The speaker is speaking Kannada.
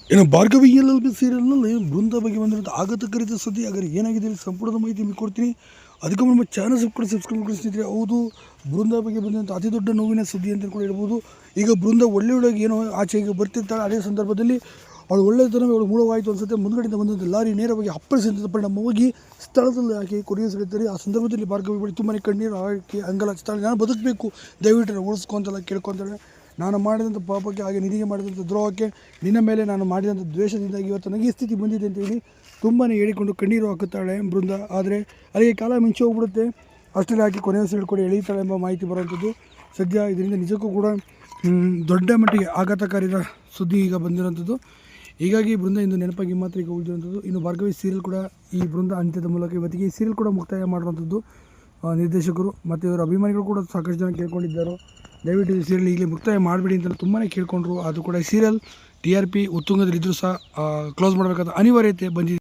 ಇನ್ನು ಭಾರ್ಗವಿ LLB ಸೀರಿಯಲ್ನಲ್ಲಿ ಬೃಂದ ಬಗ್ಗೆ ಬಂದಿರೋದು ಆಘಾತಕಾರಿತ ಸುದ್ದಿ. ಹಾಗಾದ್ರೆ ಏನಾಗಿದೆ ಇಲ್ಲಿ ಸಂಪೂರ್ಣ ಮಾಹಿತಿ ನಿಮಗೆ ಕೊಡ್ತೀನಿ. ಅದಕ್ಕೆ ನಮ್ಮ ಚಾನಲ್ ಸಬ್ಸ್ಕ್ರೈಬ್ ಮಾಡಿ ಸ್ನೇಹಿತರೆ. ಹೌದು, ಬೃಂದ ಬಗ್ಗೆ ಬಂದಂಥ ಅತಿ ದೊಡ್ಡ ನೋವಿನ ಸುದ್ದಿ ಅಂತ ಕೂಡ ಹೇಳ್ಬೋದು. ಈಗ ಬೃಂದ ಒಳ್ಳೆ ಏನೋ ಆಚೆಗೆ ಬರ್ತಿರ್ತಾಳೆ. ಅದೇ ಸಂದರ್ಭದಲ್ಲಿ ಅವಳು ಒಳ್ಳೆತನ ಅವಳು ಮೂಲವಾಯಿತು ಅನ್ಸುತ್ತೆ. ಮುಂದ್ಗಡೆಯಿಂದ ಬಂದಂಥ ಲಾರಿ ನೇರವಾಗಿ ಅಪ್ಪಳಿಸಿದ ಪರಿಣಾಮವಾಗಿ ಸ್ಥಳದಲ್ಲಿ ಆಕೆ ಕೊನೆಯ ಸೆಳೆತಾರೆ. ಆ ಸಂದರ್ಭದಲ್ಲಿ ಭಾರ್ಗವಿ ಬಳಿ ತುಂಬಾ ಕಣ್ಣೀರು ಹಾಕಿ ಅಂಗಲಾಚ್ತಾಳೆ. ನಾನು ಬದುಕಬೇಕು, ದಯವಿಟ್ಟು ಉಳಿಸ್ಕೊಂತಲ್ಲ ಕೇಳ್ಕೊತಾಳೆ. ನಾನು ಮಾಡಿದಂಥ ಪಾಪಕ್ಕೆ, ಹಾಗೆ ನಿನಗೆ ಮಾಡಿದಂಥ ದ್ರೋಹಕ್ಕೆ, ನಿನ್ನ ಮೇಲೆ ನಾನು ಮಾಡಿದಂಥ ದ್ವೇಷದಿಂದಾಗಿ ಇವತ್ತು ನನಗೆ ಈ ಸ್ಥಿತಿ ಬಂದಿದೆ ಅಂತೇಳಿ ತುಂಬಾ ಹೇಳಿಕೊಂಡು ಕಣ್ಣೀರು ಹಾಕುತ್ತಾಳೆ ಬೃಂದ. ಆದರೆ ಅಲ್ಲಿಗೆ ಕಾಲ ಮಿಂಚಿ ಹೋಗ್ಬಿಡುತ್ತೆ. ಅಷ್ಟರಲ್ಲಿ ಆಕೆ ಕೊನೆಯ ಹಿಡ್ಕೊಂಡು ಎಳೀತಾಳೆ ಎಂಬ ಮಾಹಿತಿ ಬರುವಂಥದ್ದು. ಸದ್ಯ ಇದರಿಂದ ನಿಜಕ್ಕೂ ಕೂಡ ದೊಡ್ಡ ಮಟ್ಟಿಗೆ ಆಘಾತಕಾರಿದ ಸುದ್ದಿ ಈಗ ಬಂದಿರೋಂಥದ್ದು. ಹೀಗಾಗಿ ಬೃಂದ ಇಂದು ನೆನಪಾಗಿ ಮಾತ್ರ ಈಗ ಉಳಿದಿರುವಂಥದ್ದು. ಇನ್ನು ಭಾರ್ಗವಿ ಸೀರಿಯಲ್ ಕೂಡ ಈ ಬೃಂದ ಅಂತ್ಯದ ಮೂಲಕ ಇವತ್ತಿಗೆ ಈ ಸೀರಿಯಲ್ ಕೂಡ ಮುಕ್ತಾಯ ಮಾಡುವಂಥದ್ದು ನಿರ್ದೇಶಕರು ಮತ್ತು ಇವರ ಅಭಿಮಾನಿಗಳು ಕೂಡ ಸಾಕಷ್ಟು ಜನ ಕೇಳ್ಕೊಂಡಿದ್ದಾರೆ. ದಯವಿಟ್ಟು ಈ ಸೀರಿಯಲ್ ಈಗಲೇ ಮುಕ್ತಾಯ ಮಾಡಬೇಡಿ ಅಂತ ತುಂಬಾ ಕೇಳ್ಕೊಂಡ್ರು. ಅದು ಕೂಡ ಈ ಸೀರಿಯಲ್ TRP ಉತ್ತುಂಗದಲ್ಲಿದ್ದರೂ ಸಹ ಕ್ಲೋಸ್ ಮಾಡಬೇಕಾದ ಅನಿವಾರ್ಯತೆ ಬಂದಿದೆ.